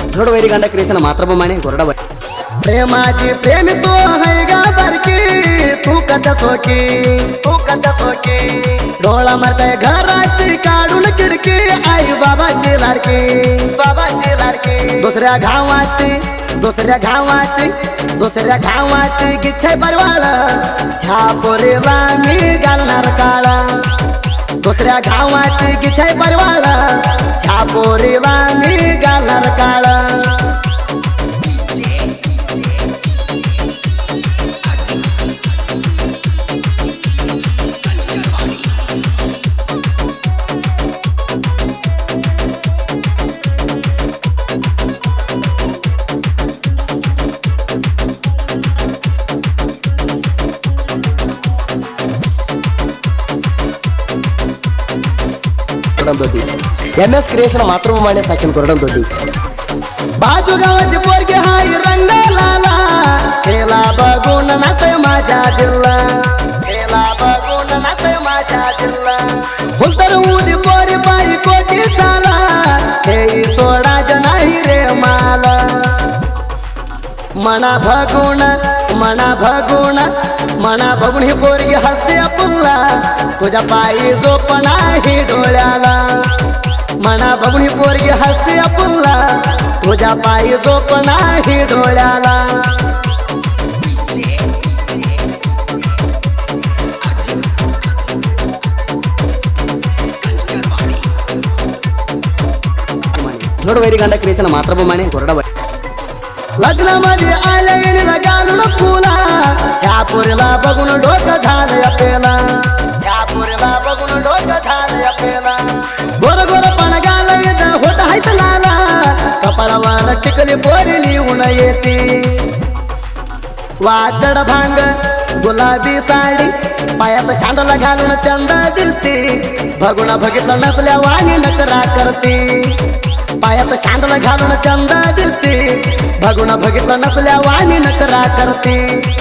जोडवैरी गांडा creation मातृभूमाने Gorda प्रेमाची प्रेम तो है गा बरकी तू सोकी डोळा मारताय घराची काढून खिडकी आई बाबाची लाडकी दुसऱ्या घावाची गिच्छाय परवाळ ह्या पोरीला मी घालणार काळा दुसऱ्या घावाची गिच्छाय परवाळ ह्या पोरीला मी घालणार काळा MS क्रियेशन मातृभूमाने साकीन कोरडम दोडी बाजू गावाची पोरगी हाय रंगाला खेला बघून नाचय माझ्या दिला हुलतर उदी पोरी बाई कोटी चाला हे सोडाच नाही रे माला मना बघून ही पोरगी हसते पुल्ला तुझ्या पायी झोप नाही डोळ्याला मना बघून ही पोरगी हसते पुल्ला तुझ्या पायी झोप नाही डोळ्याला जोडवैरी गांडा क्रियेशन मातृभूमाने गोरडा लग्नामध्ये आले घालून फुला ह्या पोरीला बघून डोकं झालं पेला गोर पण गाला होत हायत लाला कपाळावर टिकली पोरी लिहून येते वाटड भांग गुलाबी साडी पायात शांडला घालून चंद दिसते भगुणा बघितलं नसल्या वाणी नकरा करते पायात शांडला घालून चंद दिसते भगुणा बघितलं नसल्या वाणी नकरा करते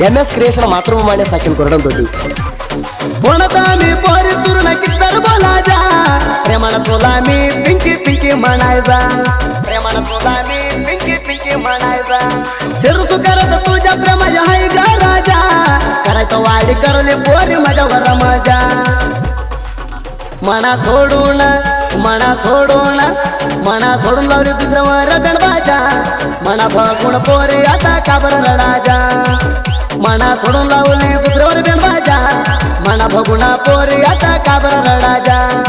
MS क्रियेशन मातृभूमाने साकीन कोरडम दोडी म्हणत मी पोरी तुरण कित्तर बोलायचा प्रेमानं तुला मी पिंकी म्हणायचा शिरसू करत तुझ्या प्रेमाच्या हाय गा राजा करायचं वाडी करले पोरी माझ्यावर मजा मना सोडून लावली दुसऱ्यावर गणबाजा मना बघून पोरी आता काबर रडाजा मना सोडून लावली दुसऱ्यावर गणबाजा मना बघून पोरी आता काबर रडाजा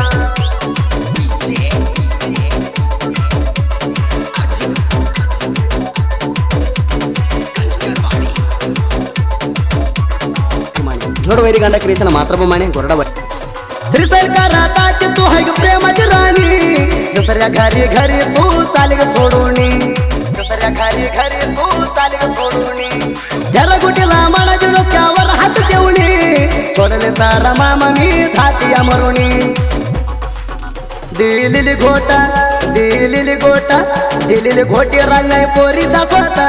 जोडवैरी गांडा क्रियेशन मातृभूमाने गोरडा श्री सरकाराची तू हाय प्रेमाची राणी दुसऱ्या घरी तू चाली सोडून जरा गुटीला म्हणा डोक्यावर हात देऊनी सोडले तारा मामा मी झाती अमरुणी दिलेली घोटी रांगाय पोरीचा स्वता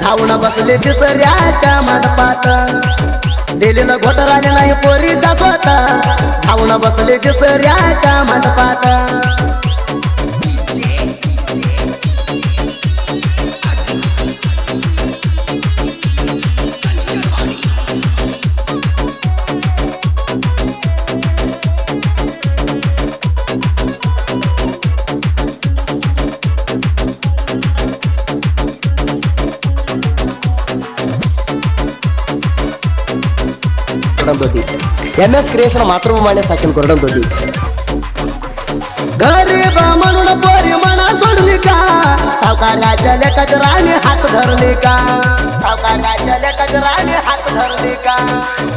जाऊन बसले दुसऱ्याच्या मंडपात दिलेलं घोट राणी नाही पोरीचा स्वता जाऊन बसले दुसऱ्याच्या मंडपात MS क्रियेशन मातृभूमाने साकीन कोरडम दोडी गरीब म्हणून पोरी मना सोडली का सावकाराच्या लेकाच्या राणी हात धरली का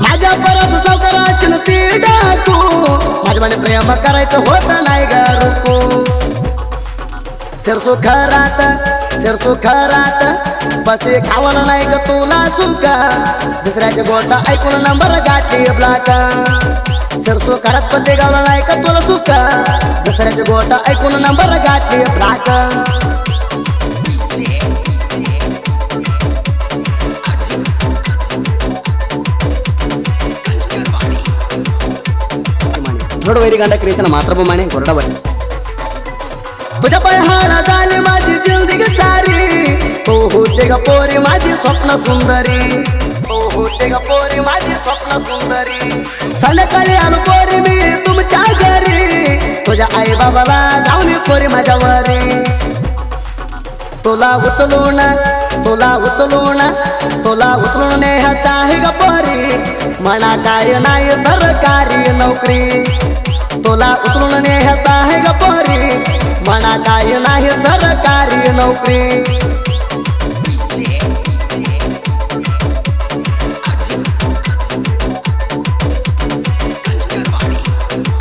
माझ्या परत सावकाराची ती डाकू माझ्या म्हणे प्रेम करायचं होत नाही गरकू सिरसू खरात बसे खावण नाही ग तुला सुका दुसऱ्याच्या गोटा ऐकून नंबर गाठी ब्लाका सरसो करत पसे गावला नाही का तुला सुका दुसऱ्याच्या गोटा ऐकून नंबर गाठी ब्लाका ನೋಡು ವೈರಿಗಂಡ ಕ್ರಿಯೇಷನ್ ಮಾತ್ರ ಪ್ರಮಾणे गोरडाबाई तुझ्या पायाला झाली माझी जिंदगी सारी हो होते ग पोरी माझी स्वप्न सुंदरी हो होते ग पोरी माझी स्वप्न सुंदरी संध्याकाळी आलो पोरी मी तुमच्या घरी तुझ्या आई बाबाला जाऊन पोरी माझ्यावरी तुला उचलून नेहाचा आहे ग पोरी म्हणा काय नाही सरकारी नोकरी तुला उचलून नेहाचा आहे ग पोरी म्हणा काय नाही सरकारी नोकरी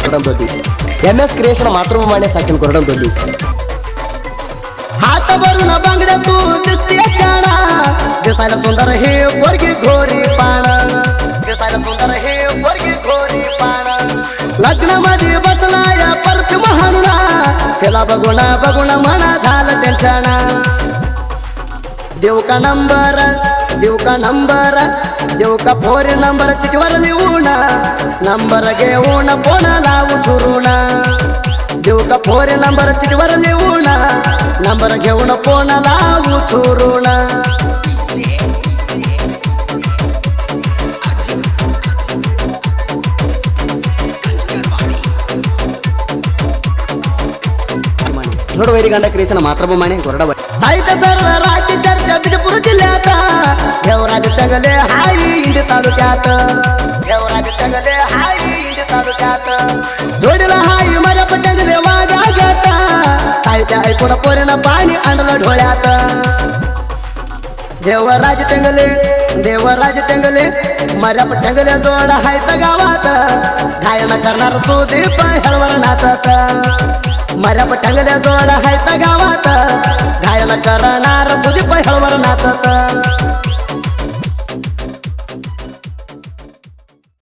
ಕೊರಡಂದೊಡ್ಡಿ MS ಕ್ರಿಯೇಷನ್ ಮಾತ್ರ ಪ್ರಮಾणे ಸಾಕಿನ ಕೊರಡಂದೊಡ್ಡಿ हात भरून बांगड्या तू दिसते चाणा दिसायला सुंदर हे पोरगी घोरी पाण दिसायला सुंदर हे पोरगी घोरी पाण लग्नामध्ये बसला या परफ्यूम हाणूना त्याला बघून म्हणा झालं टेन्शन देऊ का नंबर देऊ का फोन नंबर चिठीवर लिहून नंबर घेऊन फोन लावू चुरून देऊ का फोन नंबर चिठीवर लिहून नंबर घेऊन फोन लावू चुरून ನೋಡು ವೈರಿಗಂಡ ಕ್ರಿಯೇಷನ್ ಮಾತ್ರ ಪ್ರಮಾणे गोरडाबाई साहित्य सरराची चर्चा विजयपूर जिल्ह्यात देवराज टंगले हाय इंड तालुक्यात देवराज टंगले हाय इंड तालुक्यात जोडला हाय माझ्या पटंगले वागा गात साहित्य ऐकून पोरीनं पाणी आणलं ढोळ्यात देवराज टंगले माझ्या पटंगले जोड हाय तर गावात गायन करणार सुदीप हळवर नाचत माझ्या पटंगल्या जोड हाय तर गावात गायन करणार सुदीप हळवर नाचत